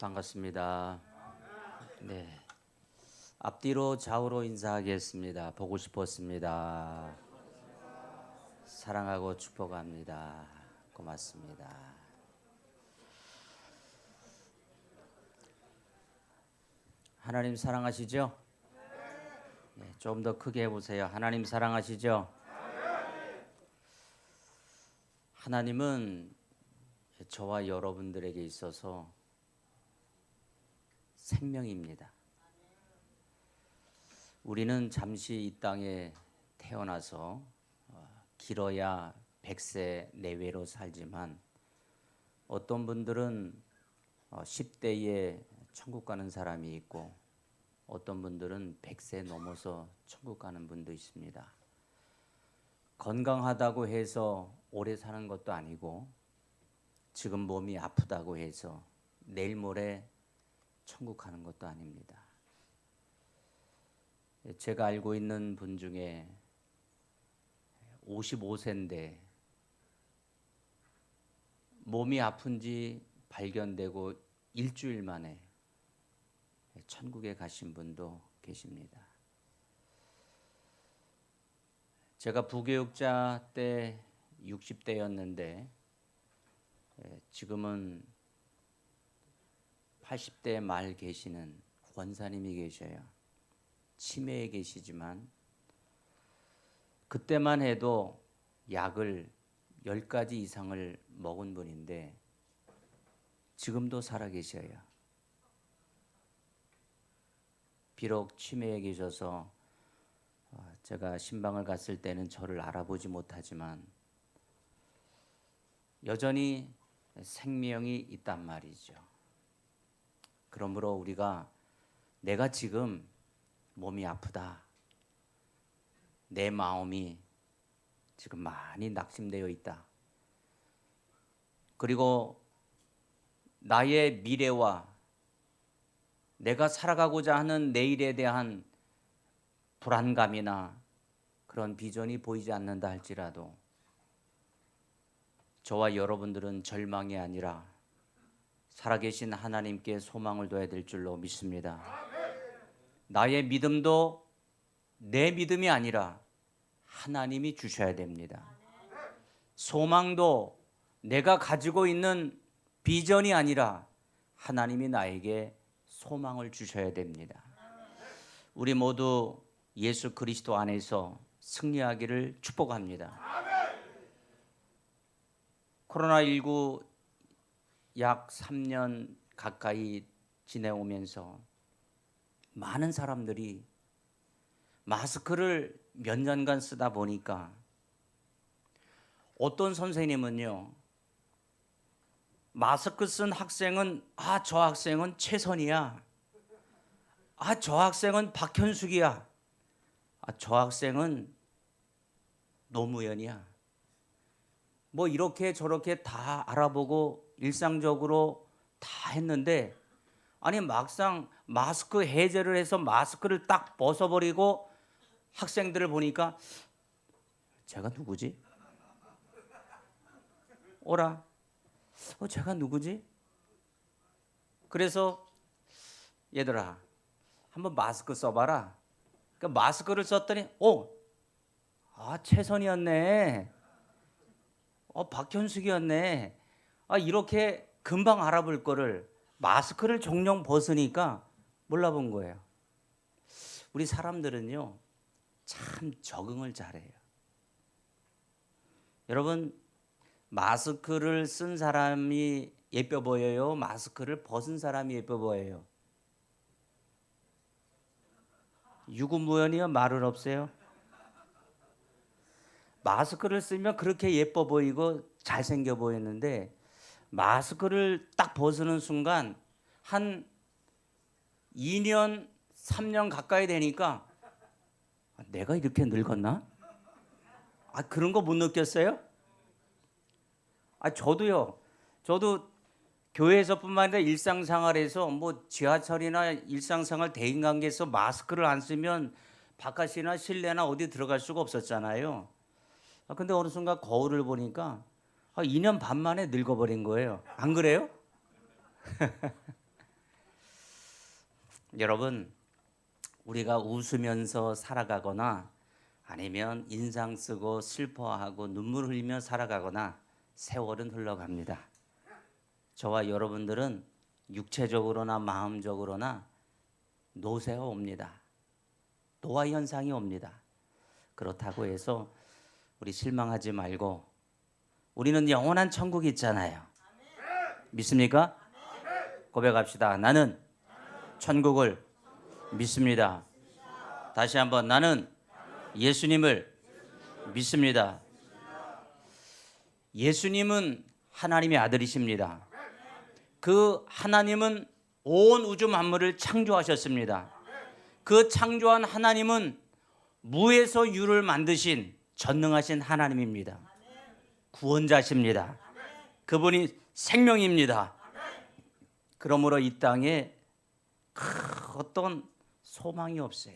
반갑습니다. 네. 앞뒤로 좌우로 인사하겠습니다. 보고 싶었습니다. 사랑하고 축복합니다. 고맙습니다. 하나님 사랑하시죠? 네, 좀 더 크게 해보세요. 하나님 사랑하시죠? 하나님은 저와 여러분들에게 있어서 생명입니다. 우리는 잠시 이 땅에 태어나서 길어야 100세 내외로 살지만 어떤 분들은 10대에 천국 가는 사람이 있고 어떤 분들은 100세 넘어서 천국 가는 분도 있습니다. 건강하다고 해서 오래 사는 것도 아니고 지금 몸이 아프다고 해서 내일 모레 천국 가는 것도 아닙니다. 제가 알고 있는 분 중에 55세인데 몸이 아픈지 발견되고 일주일 만에 천국에 가신 분도 계십니다. 제가 부교육자 때 60대였는데 지금은 80대 말 계시는 권사님이 계셔요. 치매에 계시지만 그때만 해도 약을 10가지 이상을 먹은 분인데 지금도 살아 계셔요. 비록 치매에 계셔서 제가 신방을 갔을 때는 저를 알아보지 못하지만 여전히 생명이 있단 말이죠. 그러므로 우리가 내가 지금 몸이 아프다. 내 마음이 지금 많이 낙심되어 있다. 그리고 나의 미래와 내가 살아가고자 하는 내일에 대한 불안감이나 그런 비전이 보이지 않는다 할지라도 저와 여러분들은 절망이 아니라 살아계신 하나님께 소망을 둬야 될 줄로 믿습니다. 나의 믿음도 내 믿음이 아니라 하나님이 주셔야 됩니다. 소망도 내가 가지고 있는 비전이 아니라 하나님이 나에게 소망을 주셔야 됩니다. 우리 모두 예수 그리스도 안에서 승리하기를 축복합니다. 코로나19 약 3년 가까이 지내오면서 많은 사람들이 마스크를 몇 년간 쓰다 보니까 어떤 선생님은요, 마스크 쓴 학생은 저 학생은 최선이야. 저 학생은 박현숙이야. 저 학생은 노무현이야. 뭐 이렇게 저렇게 다 알아보고 일상적으로 다 했는데 아니 막상 마스크 해제를 해서 마스크를 딱 벗어버리고 학생들을 보니까 제가 누구지? 오라. 제가 누구지? 그래서 얘들아 한번 마스크 써봐라. 그러니까 마스크를 썼더니 최선이었네. 박현숙이었네. 이렇게 금방 알아볼 거를 마스크를 종종 벗으니까 몰라본 거예요. 우리 사람들은요 참 적응을 잘해요. 여러분 마스크를 쓴 사람이 예뻐 보여요? 마스크를 벗은 사람이 예뻐 보여요? 유구무원이요? 말은 없어요? 마스크를 쓰면 그렇게 예뻐 보이고 잘생겨 보이는데 마스크를 딱 벗는 순간 한 2년, 3년 가까이 되니까 내가 이렇게 늙었나? 그런 거 못 느꼈어요? 저도요. 저도 교회에서뿐만 아니라 일상생활에서 뭐 지하철이나 일상생활 대인관계에서 마스크를 안 쓰면 바깥이나 실내나 어디 들어갈 수가 없었잖아요. 근데 어느 순간 거울을 보니까 2년 반 만에 늙어버린 거예요. 안 그래요? 여러분, 우리가 웃으면서 살아가거나 아니면 인상 쓰고 슬퍼하고 눈물 흘리며 살아가거나 세월은 흘러갑니다. 저와 여러분들은 육체적으로나 마음적으로나 노쇠가 옵니다. 노화 현상이 옵니다. 그렇다고 해서 우리 실망하지 말고 우리는 영원한 천국이 있잖아요. 믿습니까? 고백합시다. 나는 천국을 믿습니다. 다시 한번 나는 예수님을 믿습니다. 예수님은 하나님의 아들이십니다. 그 하나님은 온 우주 만물을 창조하셨습니다. 그 창조한 하나님은 무에서 유를 만드신 전능하신 하나님입니다. 구원자십니다. 그분이 생명입니다. 그러므로 이 땅에 어떤 소망이 없어요.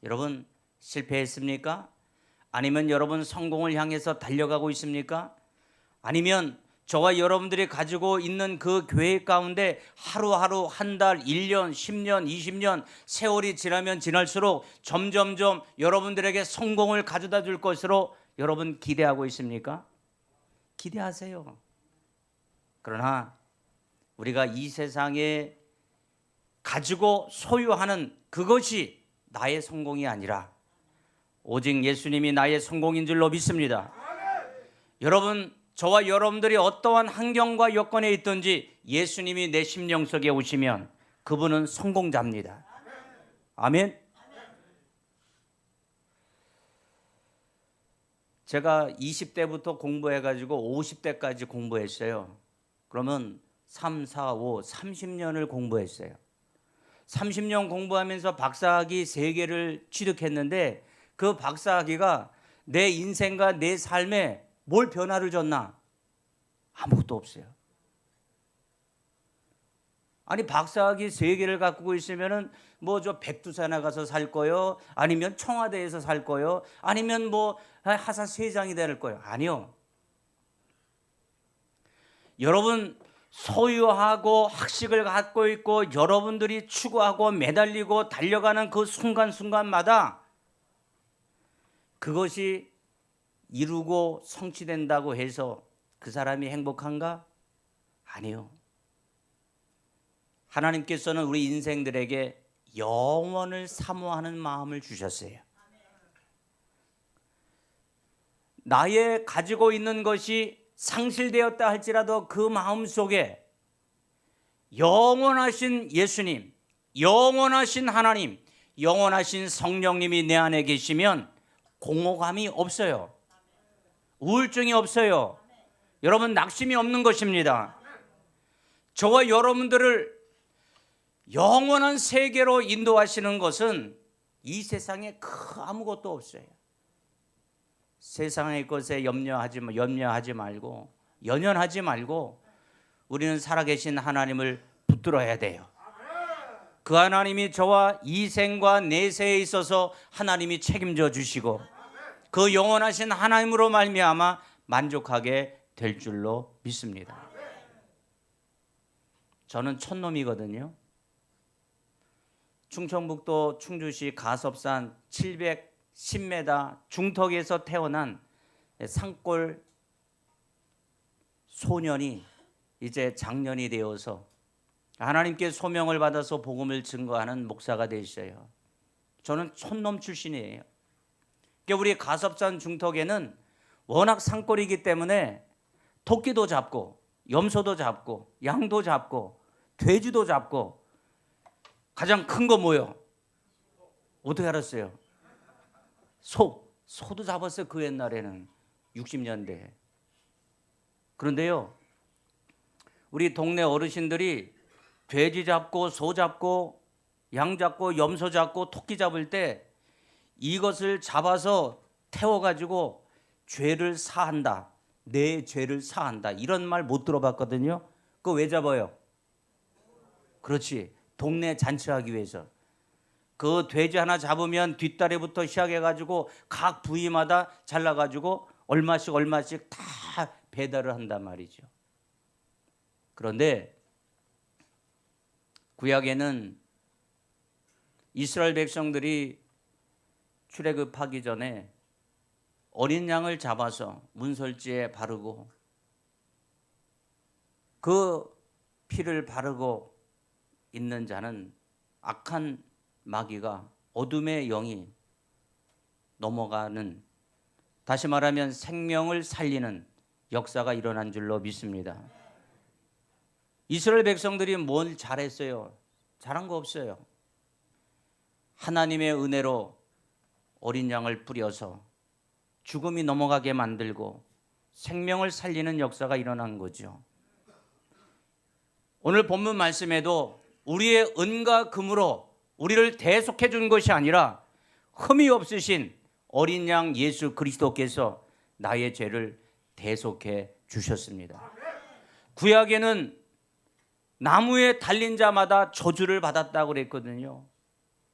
여러분 실패했습니까? 아니면 여러분 성공을 향해서 달려가고 있습니까? 아니면 저와 여러분들이 가지고 있는 그 계획 가운데 하루하루 한 달, 1년, 10년, 20년 세월이 지나면 지날수록 점점점 여러분들에게 성공을 가져다 줄 것으로 여러분 기대하고 있습니까? 기대하세요. 그러나 우리가 이 세상에 가지고 소유하는 그것이 나의 성공이 아니라 오직 예수님이 나의 성공인 줄로 믿습니다. 여러분, 저와 여러분들이 어떠한 환경과 여건에 있든지 예수님이 내 심령 속에 오시면 그분은 성공자입니다. 아멘. 제가 20대부터 공부해가지고 50대까지 공부했어요. 그러면 3, 4, 5, 30년을 공부했어요. 30년 공부하면서 박사학위 3개를 취득했는데 그 박사학위가 내 인생과 내 삶에 뭘 변화를 줬나? 아무것도 없어요. 아니 박사학위 3개를 갖고 있으면은 뭐 저 백두산에 가서 살 거요, 아니면 청와대에서 살 거요, 아니면 뭐 하사 세장이 될 거요. 아니요. 여러분 소유하고 학식을 갖고 있고 여러분들이 추구하고 매달리고 달려가는 그 순간순간마다 그것이 이루고 성취된다고 해서 그 사람이 행복한가? 아니요. 하나님께서는 우리 인생들에게 영원을 사모하는 마음을 주셨어요. 나의 가지고 있는 것이 상실되었다 할지라도 그 마음 속에 영원하신 예수님, 영원하신 하나님, 영원하신 성령님이 내 안에 계시면 공허감이 없어요. 우울증이 없어요. 여러분 낙심이 없는 것입니다. 저와 여러분들을 영원한 세계로 인도하시는 것은 이 세상에 아무것도 없어요. 세상의 것에 염려하지 말고 연연하지 말고 우리는 살아계신 하나님을 붙들어야 돼요. 그 하나님이 저와 이 생과 내세에 있어서 하나님이 책임져 주시고 그 영원하신 하나님으로 말미암아 만족하게 될 줄로 믿습니다. 저는 촌놈이거든요. 충청북도 충주시 가섭산 710m 중턱에서 태어난 산골 소년이 이제 장년이 되어서 하나님께 소명을 받아서 복음을 증거하는 목사가 되셨어요. 저는 촌놈 출신이에요. 우리 가섭산 중턱에는 워낙 산골이기 때문에 토끼도 잡고 염소도 잡고 양도 잡고 돼지도 잡고 가장 큰 거 뭐요? 어떻게 알았어요? 소도 잡았어요. 그 옛날에는 60년대. 그런데요, 우리 동네 어르신들이 돼지 잡고 소 잡고 양 잡고 염소 잡고 토끼 잡을 때 이것을 잡아서 태워가지고 죄를 사한다, 내 죄를 사한다, 이런 말 못 들어봤거든요. 그거 왜 잡아요? 그렇지, 동네 잔치하기 위해서. 그 돼지 하나 잡으면 뒷다리부터 시작해가지고 각 부위마다 잘라가지고 얼마씩 다 배달을 한단 말이죠. 그런데 구약에는 이스라엘 백성들이 출애굽하기 전에 어린 양을 잡아서 문설지에 바르고 그 피를 바르고 있는 자는 악한 마귀가 어둠의 영이 넘어가는, 다시 말하면 생명을 살리는 역사가 일어난 줄로 믿습니다. 이스라엘 백성들이 뭘 잘했어요? 잘한 거 없어요. 하나님의 은혜로 어린 양을 뿌려서 죽음이 넘어가게 만들고 생명을 살리는 역사가 일어난 거죠. 오늘 본문 말씀에도 우리의 은과 금으로 우리를 대속해 준 것이 아니라 흠이 없으신 어린 양 예수 그리스도께서 나의 죄를 대속해 주셨습니다. 구약에는 나무에 달린 자마다 저주를 받았다고 그랬거든요.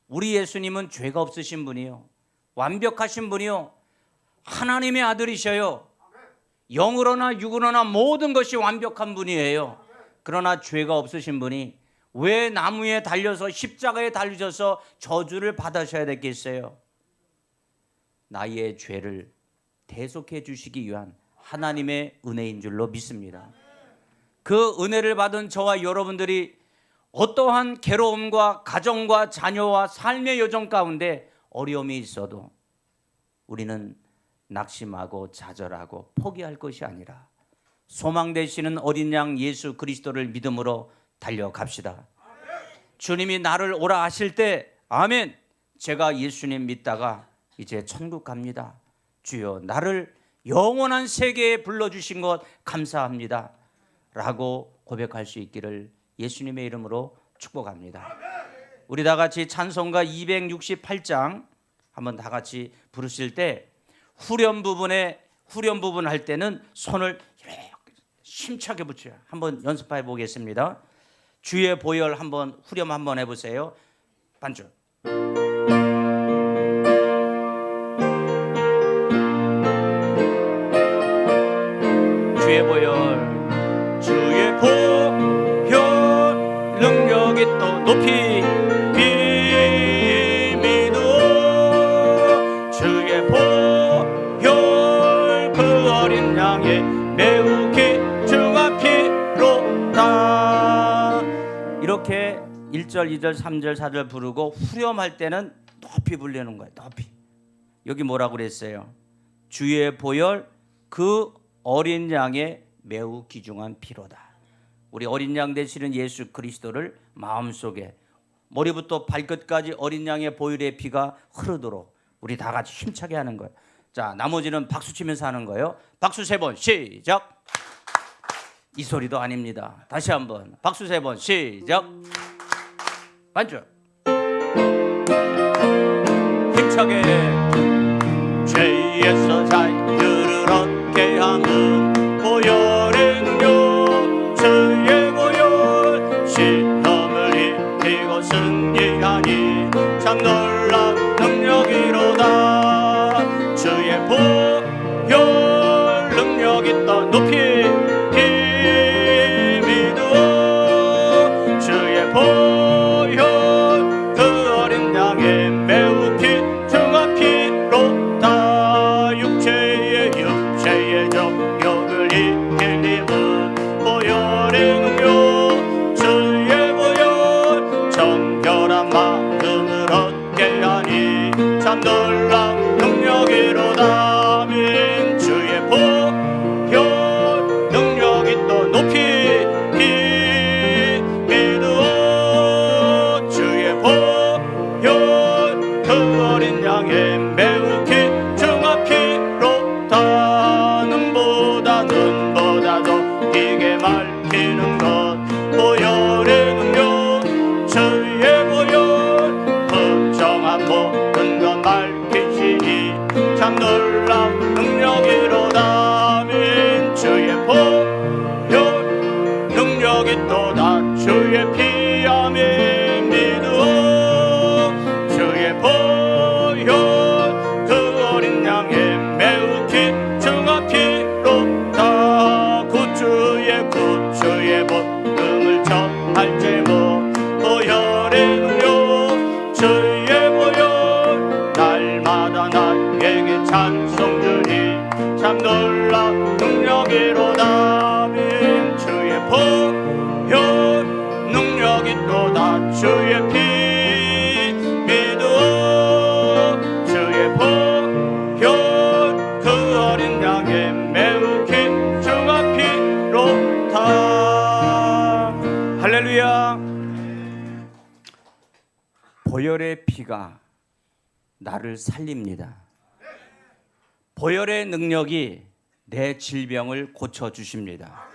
우리 예수님은 죄가 없으신 분이요, 완벽하신 분이요, 하나님의 아들이셔요. 영으로나 육으로나 모든 것이 완벽한 분이에요. 그러나 죄가 없으신 분이 왜 나무에 달려서 십자가에 달리셔서 저주를 받으셔야 됐겠어요? 나의 죄를 대속해 주시기 위한 하나님의 은혜인 줄로 믿습니다. 그 은혜를 받은 저와 여러분들이 어떠한 괴로움과 가정과 자녀와 삶의 여정 가운데 어려움이 있어도 우리는 낙심하고 좌절하고 포기할 것이 아니라 소망 되시는 어린 양 예수 그리스도를 믿음으로 달려갑시다. 주님이 나를 오라 하실 때 아멘, 제가 예수님 믿다가 이제 천국 갑니다. 주여 나를 영원한 세계에 불러주신 것 감사합니다 라고 고백할 수 있기를 예수님의 이름으로 축복합니다. 우리 다 같이 찬송가 268장 한번 다 같이 부르실 때 후렴 부분 할 때는 손을 이렇게 힘차게 붙여요. 한번 연습해 보겠습니다. 주의 보혈 한번 후렴 한번 해보세요. 반주. 주의 보혈, 주의 보혈 능력이 또 높이 비미도 주의 보혈 그 어린 양의 매우 귀중한 피로다. 이렇게 1절, 2절, 3절, 4절 부르고 후렴할 때는 높이 불리는 거예요. 높이. 여기 뭐라고 그랬어요? 주의 보혈 그 어린 양의 매우 귀중한 피로다. 우리 어린 양 되시는 예수 그리스도를 마음속에 머리부터 발끝까지 어린 양의 보혈의 피가 흐르도록 우리 다 같이 힘차게 하는 거예요. 자, 나머지는 박수 치면서 하는 거예요. 박수 3번 시작. 이 소리도 아닙니다. 다시 한번 박수 3번 시작. 반주. 힘차게. 죄에서 자유를 얻게 하는 보혈의 능력, 주의 보혈 시험을 이기고 승리하니 참 놀라운 능력이로다. 주의 보혈 능력 있다 높이 힘이도 주의 보혈 그 어린 양의 매우 귀중한 피로다. 육체의 정욕을 이길 힘은 보혈의 능력, 주의 보혈 정결한 마음을 얻게 하니 참 놀라운 능력이로다. 아멘. 주의 보혈 능력이 또 높이 믿어 주의 보혈 그 어린 양의 매우 귀중한 피로다. 눈보다도 이게 밝히는 것 보혈의 능력, 주의 보혈 걱정한 모든 것 밝히시니 참 놀라운 능력이로다. 아멘. 주의 보혈 능력이 또다 주의 피 아멘 믿어 주의 보혈 그 어린 양의 매우 귀중한 피로다. 구주의 복음을 전할 제목 보혈의 능력, 주의 할렐루야. 보혈의 피가 나를 살립니다. 보혈의 능력이 내 질병을 고쳐주십니다.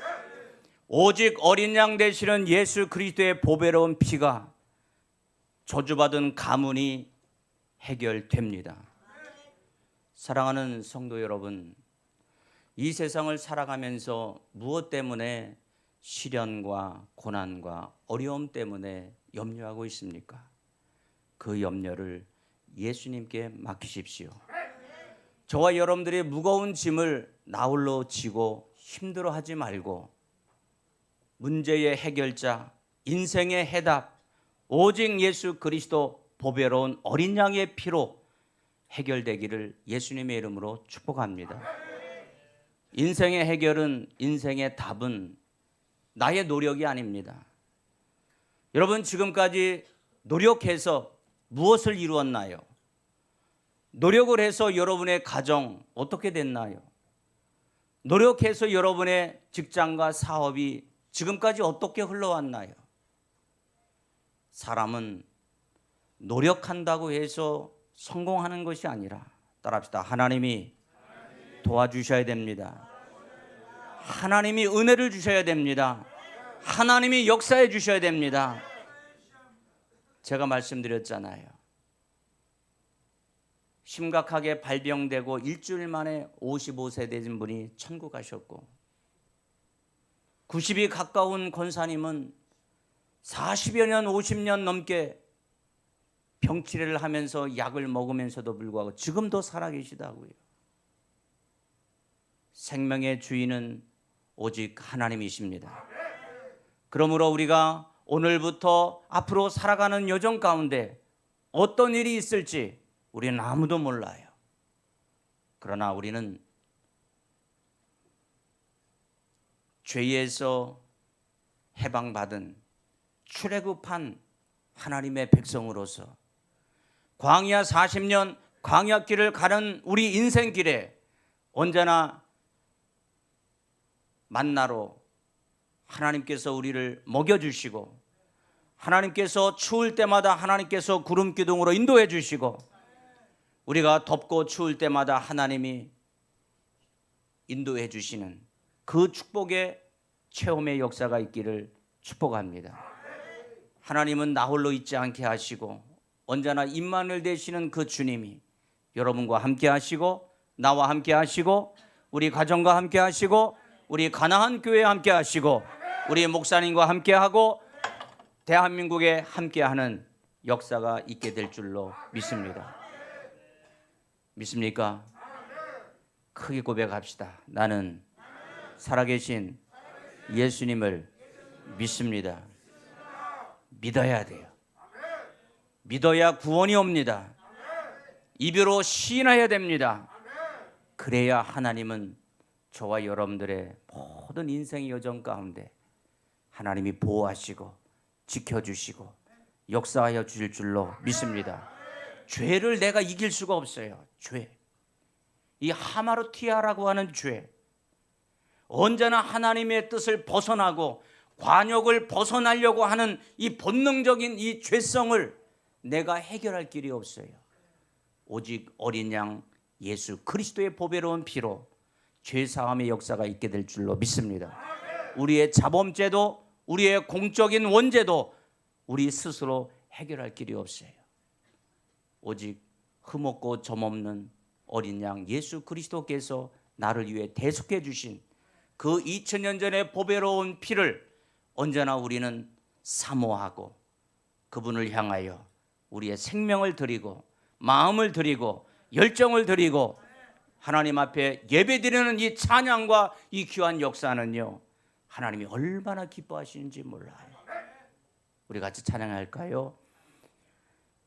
오직 어린 양 되시는 예수 그리스도의 보배로운 피가 저주받은 가문이 해결됩니다. 사랑하는 성도 여러분, 이 세상을 살아가면서 무엇 때문에 시련과 고난과 어려움 때문에 염려하고 있습니까? 그 염려를 예수님께 맡기십시오. 저와 여러분들의 무거운 짐을 나홀로 지고 힘들어하지 말고 문제의 해결자, 인생의 해답, 오직 예수 그리스도 보배로운 어린 양의 피로 해결되기를 예수님의 이름으로 축복합니다. 인생의 해결은, 인생의 답은 나의 노력이 아닙니다. 여러분, 지금까지 노력해서 무엇을 이루었나요? 노력을 해서 여러분의 가정 어떻게 됐나요? 노력해서 여러분의 직장과 사업이 지금까지 어떻게 흘러왔나요? 사람은 노력한다고 해서 성공하는 것이 아니라, 따라합시다. 하나님이 도와주셔야 됩니다. 하나님이 은혜를 주셔야 됩니다. 하나님이 역사해 주셔야 됩니다. 제가 말씀드렸잖아요. 심각하게 발병되고 일주일 만에 55세 되신 분이 천국 가셨고, 90이 가까운 권사님은 40여 년, 50년 넘게 병치레를 하면서 약을 먹으면서도 불구하고 지금도 살아계시다고요. 생명의 주인은 오직 하나님이십니다. 그러므로 우리가 오늘부터 앞으로 살아가는 여정 가운데 어떤 일이 있을지 우리는 아무도 몰라요. 그러나 우리는 죄에서 해방받은 출애굽한 하나님의 백성으로서 광야 40년 광야길을 가는 우리 인생길에 언제나 만나로 하나님께서 우리를 먹여주시고, 하나님께서 추울 때마다 하나님께서 구름 기둥으로 인도해 주시고, 우리가 덥고 추울 때마다 하나님이 인도해 주시는 그 축복의 체험의 역사가 있기를 축복합니다. 하나님은 나 홀로 있지 않게 하시고 언제나 임마누엘 되시는 그 주님이 여러분과 함께 하시고, 나와 함께 하시고, 우리 가정과 함께 하시고, 우리 가나안 교회와 함께 하시고, 우리 목사님과 함께 하고, 대한민국에 함께 하는 역사가 있게 될 줄로 믿습니다. 믿습니까? 크게 고백합시다. 나는 살아계신 예수님을 믿습니다. 믿어야 돼요. 믿어야 구원이 옵니다. 입으로 시인해야 됩니다. 그래야 하나님은 저와 여러분들의 모든 인생의 여정 가운데 하나님이 보호하시고 지켜주시고 역사하여 주실 줄로 믿습니다. 죄를 내가 이길 수가 없어요. 죄, 이 하마르티아라고 하는 죄, 언제나 하나님의 뜻을 벗어나고 관역을 벗어나려고 하는 이 본능적인 이 죄성을 내가 해결할 길이 없어요. 오직 어린 양 예수 그리스도의 보배로운 피로 죄사함의 역사가 있게 될 줄로 믿습니다. 우리의 자범죄도, 우리의 공적인 원죄도 우리 스스로 해결할 길이 없어요. 오직 흠없고 점없는 어린 양 예수 그리스도께서 나를 위해 대속해 주신 그 2000년 전의 보배로운 피를 언제나 우리는 사모하고 그분을 향하여 우리의 생명을 드리고 마음을 드리고 열정을 드리고 하나님 앞에 예배드리는 이 찬양과 이 귀한 역사는요, 하나님이 얼마나 기뻐하시는지 몰라요. 우리 같이 찬양할까요?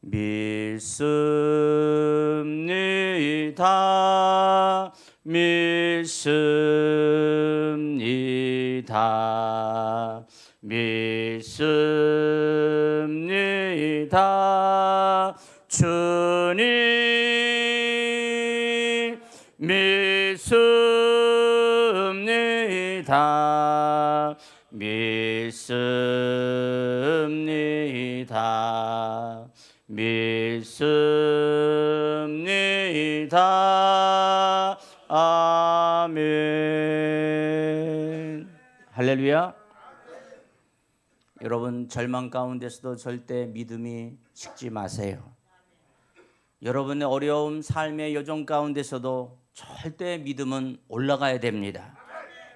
믿습니다. 믿습니다. 믿습니다. 주님 믿습니다. 믿습니다. 믿습니다. 아멘. 할렐루야. 여러분, 절망 가운데서도 절대 믿음이 식지 마세요. 여러분의 어려움, 삶의 여정 가운데서도 절대 믿음은 올라가야 됩니다.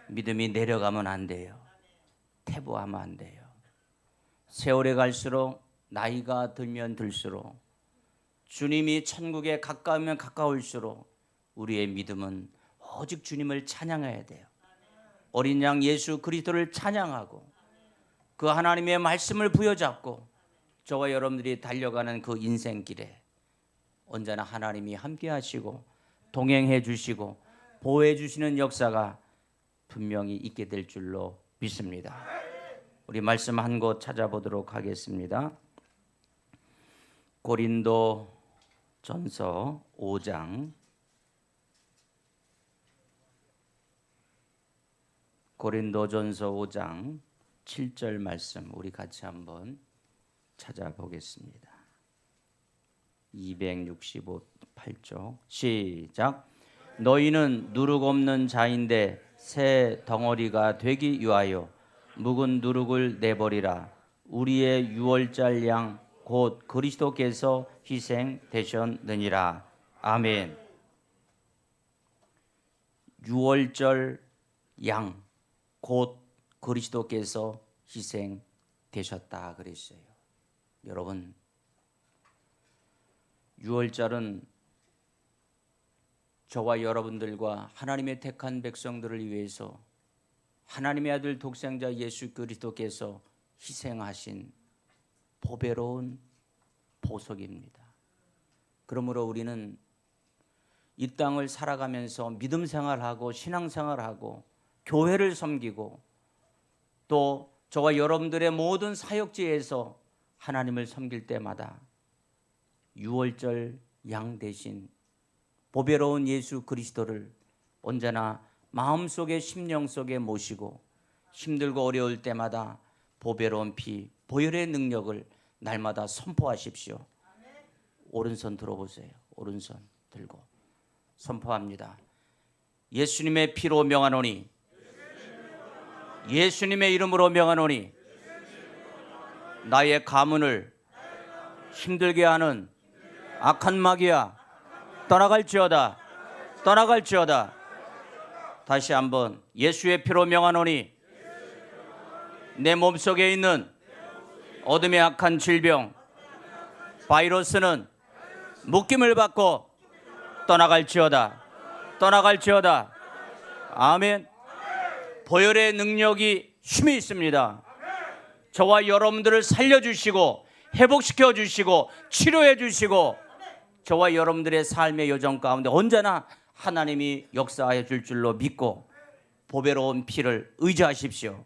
믿음이 내려가면 안 돼요. 퇴보하면 안 돼요. 세월이 갈수록, 나이가 들면 들수록, 주님이 천국에 가까우면 가까울수록 우리의 믿음은 오직 주님을 찬양해야 돼요. 어린 양 예수 그리스도를 찬양하고 그 하나님의 말씀을 부여잡고 저와 여러분들이 달려가는 그 인생길에 언제나 하나님이 함께 하시고 동행해 주시고 보호해 주시는 역사가 분명히 있게 될 줄로 믿습니다. 우리 말씀 한 곳 찾아보도록 하겠습니다. 고린도 전서 5장, 고린도전서 5장 7절 말씀 우리 같이 한번 찾아보겠습니다. 268쪽 시작. 너희는 누룩 없는 자인데 새 덩어리가 되기 위하여 묵은 누룩을 내버리라. 우리의 유월절 양 곧 그리스도께서 희생되셨느니라. 아멘. 유월절 양 곧 그리스도께서 희생되셨다 그랬어요. 여러분, 유월절은 저와 여러분들과 하나님의 택한 백성들을 위해서 하나님의 아들 독생자 예수 그리스도께서 희생하신 보배로운 보석입니다. 그러므로 우리는 이 땅을 살아가면서 믿음 생활하고 신앙 생활하고 교회를 섬기고 또 저와 여러분들의 모든 사역지에서 하나님을 섬길 때마다 유월절 양 대신 보배로운 예수 그리스도를 언제나 마음속에 심령 속에 모시고 힘들고 어려울 때마다 보배로운 피, 보혈의 능력을 날마다 선포하십시오. 오른손 들어보세요. 오른손 들고 선포합니다. 예수님의 피로 명하노니, 예수님의 이름으로 명하노니, 나의 가문을 힘들게 하는 악한 마귀야 떠나갈지어다, 떠나갈지어다. 다시 한번 예수의 피로 명하노니, 내 몸속에 있는 어둠의 악한 질병, 바이러스는 묶임을 받고 떠나갈지어다, 떠나갈지어다. 아멘. 보혈의 능력이 힘이 있습니다. 저와 여러분들을 살려주시고 회복시켜 주시고 치료해 주시고 저와 여러분들의 삶의 여정 가운데 언제나 하나님이 역사해 줄 줄로 믿고 보배로운 피를 의지하십시오.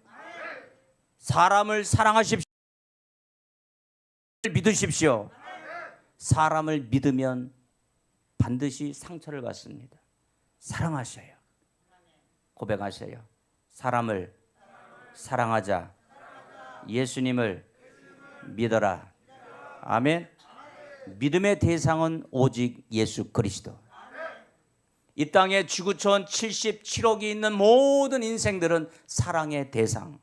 사람을 사랑하십시오. 믿으십시오. 사람을 믿으면 반드시 상처를 받습니다. 사랑하셔요. 고백하세요. 사람을 사랑하자. 예수님을 믿어라. 아멘. 믿음의 대상은 오직 예수 그리스도. 이 땅에 지구촌 77억이 있는 모든 인생들은 사랑의 대상.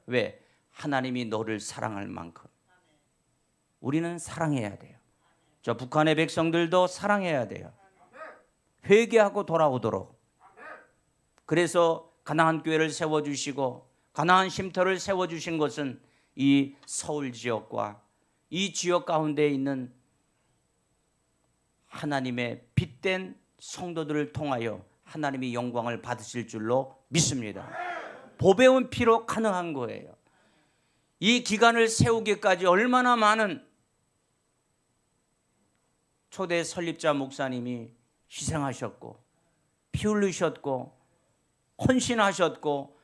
왜? 하나님이 너를 사랑할 만큼. 우리는 사랑해야 돼요. 저 북한의 백성들도 사랑해야 돼요. 회개하고 돌아오도록. 그래서 가나안 교회를 세워주시고 가나안 쉼터를 세워주신 것은 이 서울 지역과 이 지역 가운데 있는 하나님의 빛된 성도들을 통하여 하나님이 영광을 받으실 줄로 믿습니다. 보배운 피로 가능한 거예요. 이 기간을 세우기까지 얼마나 많은 초대 설립자 목사님이 희생하셨고 피 흘리셨고 헌신하셨고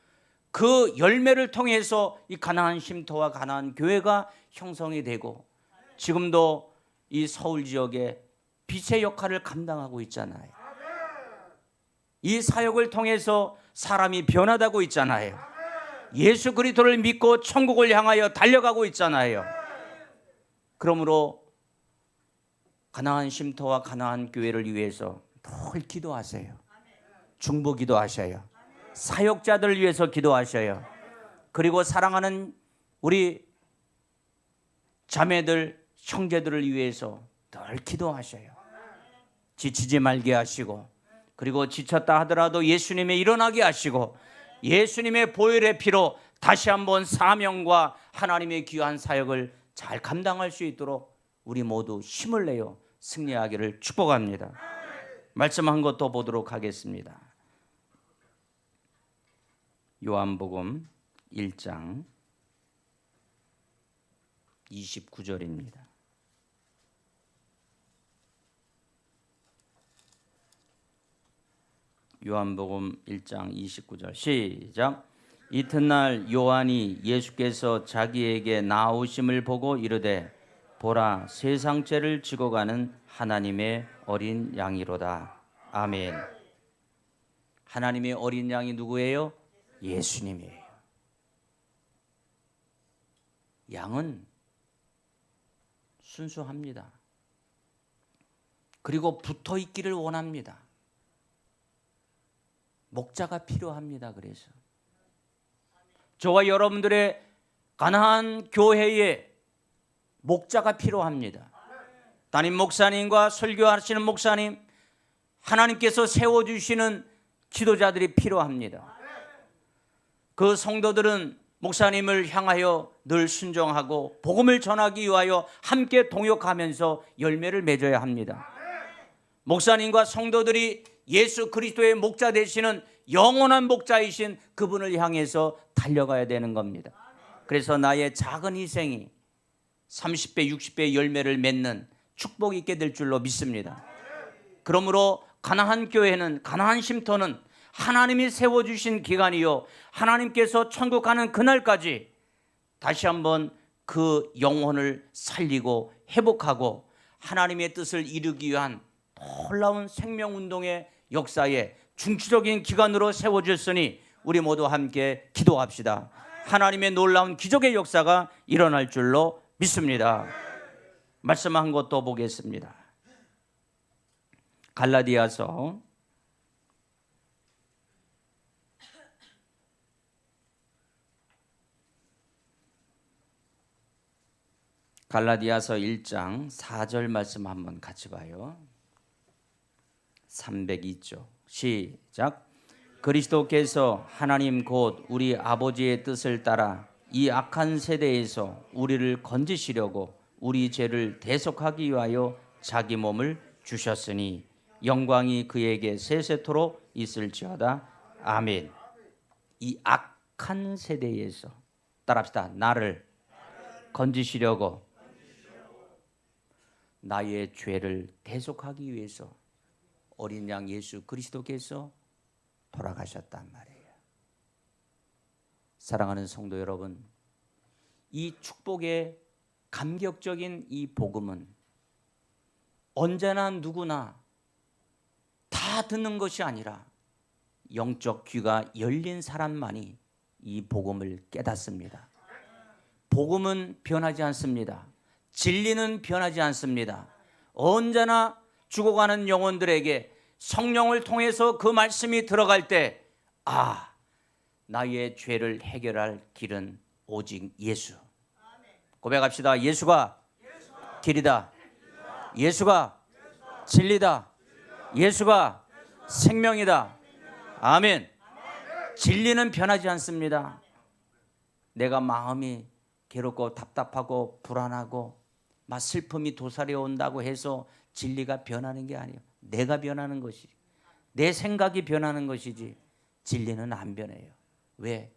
그 열매를 통해서 이 가나안 쉼터와 가나안 교회가 형성이 되고 지금도 이 서울 지역에 빛의 역할을 감당하고 있잖아요. 이 사역을 통해서 사람이 변화되고 있잖아요. 예수 그리스도를 믿고 천국을 향하여 달려가고 있잖아요. 그러므로 가나안 쉼터와 가나안 교회를 위해서 늘 기도하세요. 중보 기도하셔요. 사역자들을 위해서 기도하셔요. 그리고 사랑하는 우리 자매들, 형제들을 위해서 늘 기도하셔요. 지치지 말게 하시고, 그리고 지쳤다 하더라도 예수님의 일어나게 하시고, 예수님의 보혈의 피로 다시 한번 사명과 하나님의 귀한 사역을 잘 감당할 수 있도록 우리 모두 힘을 내어 승리하기를 축복합니다. 말씀 한 것 더 보도록 하겠습니다. 요한복음 1장 29절입니다. 요한복음 1장 29절 시작. 이튿날 요한이 예수께서 자기에게 나오심을 보고 이르되 보라 세상 죄를 지고 가는 하나님의 어린 양이로다. 아멘. 하나님의 어린 양이 누구예요? 예수님이에요. 양은 순수합니다. 그리고 붙어 있기를 원합니다. 목자가 필요합니다. 그래서 저와 여러분들의 가나안 교회에 목자가 필요합니다. 담임 목사님과 설교하시는 목사님, 하나님께서 세워주시는 지도자들이 필요합니다. 그 성도들은 목사님을 향하여 늘 순종하고 복음을 전하기 위하여 함께 동역하면서 열매를 맺어야 합니다. 목사님과 성도들이 예수 그리스도의 목자 되시는 영원한 목자이신 그분을 향해서 달려가야 되는 겁니다. 그래서 나의 작은 희생이 30배, 60배 열매를 맺는 축복이 있게 될 줄로 믿습니다. 그러므로 가나안 교회는, 가나안 쉼터는 하나님이 세워주신 기간이요, 하나님께서 천국 가는 그날까지 다시 한번 그 영혼을 살리고 회복하고 하나님의 뜻을 이루기 위한 놀라운 생명운동의 역사에 중추적인 기간으로 세워졌으니 우리 모두 함께 기도합시다. 하나님의 놀라운 기적의 역사가 일어날 줄로 믿습니다. 말씀 한 것 더 보겠습니다. 갈라디아서 1장 4절 말씀 한번 같이 봐요. 302쪽 시작. 그리스도께서 하나님 곧 우리 아버지의 뜻을 따라 이 악한 세대에서 우리를 건지시려고 우리 죄를 대속하기 위하여 자기 몸을 주셨으니 영광이 그에게 세세토록 있을지어다. 아멘. 이 악한 세대에서, 따라합시다. 나를 건지시려고 나의 죄를 대속하기 위해서 어린 양 예수 그리스도께서 돌아가셨단 말이에요. 사랑하는 성도 여러분, 이 축복의 감격적인 이 복음은 언제나 누구나 다 듣는 것이 아니라 영적 귀가 열린 사람만이 이 복음을 깨닫습니다. 복음은 변하지 않습니다. 진리는 변하지 않습니다. 언제나 죽어가는 영혼들에게 성령을 통해서 그 말씀이 들어갈 때, 아, 나의 죄를 해결할 길은 오직 예수. 고백합시다. 예수가 길이다. 예수가 진리다. 예수가 생명이다. 아멘. 진리는 변하지 않습니다. 내가 마음이 괴롭고 답답하고 불안하고 막 슬픔이 도사려 온다고 해서 진리가 변하는 게 아니에요. 내가 변하는 것이지, 내 생각이 변하는 것이지 진리는 안 변해요. 왜?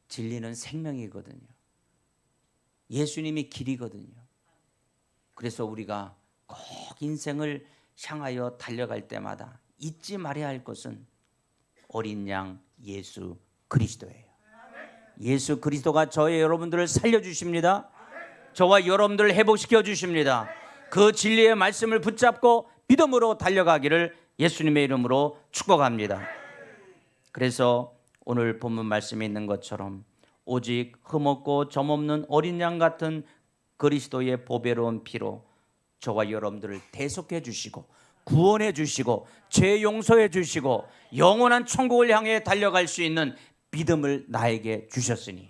진리는 생명이거든요. 예수님이 길이거든요. 그래서 우리가 꼭 인생을 향하여 달려갈 때마다 잊지 말아야 할 것은 어린 양 예수 그리스도예요. 예수 그리스도가 저의 여러분들을 살려주십니다. 저와 여러분들을 회복시켜 주십니다. 그 진리의 말씀을 붙잡고 믿음으로 달려가기를 예수님의 이름으로 축복합니다. 그래서 오늘 본문 말씀에 있는 것처럼 오직 흠없고 점없는 어린 양 같은 그리스도의 보배로운 피로 저와 여러분들을 대속해 주시고 구원해 주시고 죄 용서해 주시고 영원한 천국을 향해 달려갈 수 있는 믿음을 나에게 주셨으니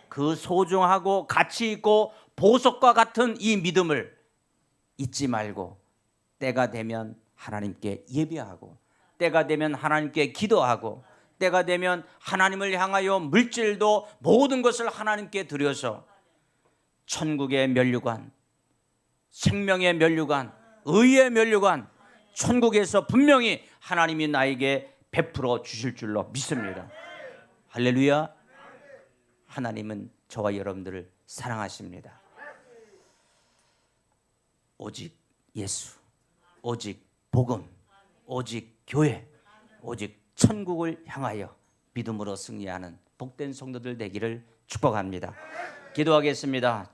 그 소중하고 가치 있고 보석과 같은 이 믿음을 잊지 말고 때가 되면 하나님께 예배하고 때가 되면 하나님께 기도하고 때가 되면 하나님을 향하여 물질도 모든 것을 하나님께 드려서 천국의 면류관, 생명의 면류관, 의의 면류관, 천국에서 분명히 하나님이 나에게 베풀어 주실 줄로 믿습니다. 할렐루야. 하나님은 저와 여러분들을 사랑하십니다. 오직 예수, 오직 복음, 오직 교회, 오직 천국을 향하여 믿음으로 승리하는 복된 성도들 되기를 축복합니다. 기도하겠습니다.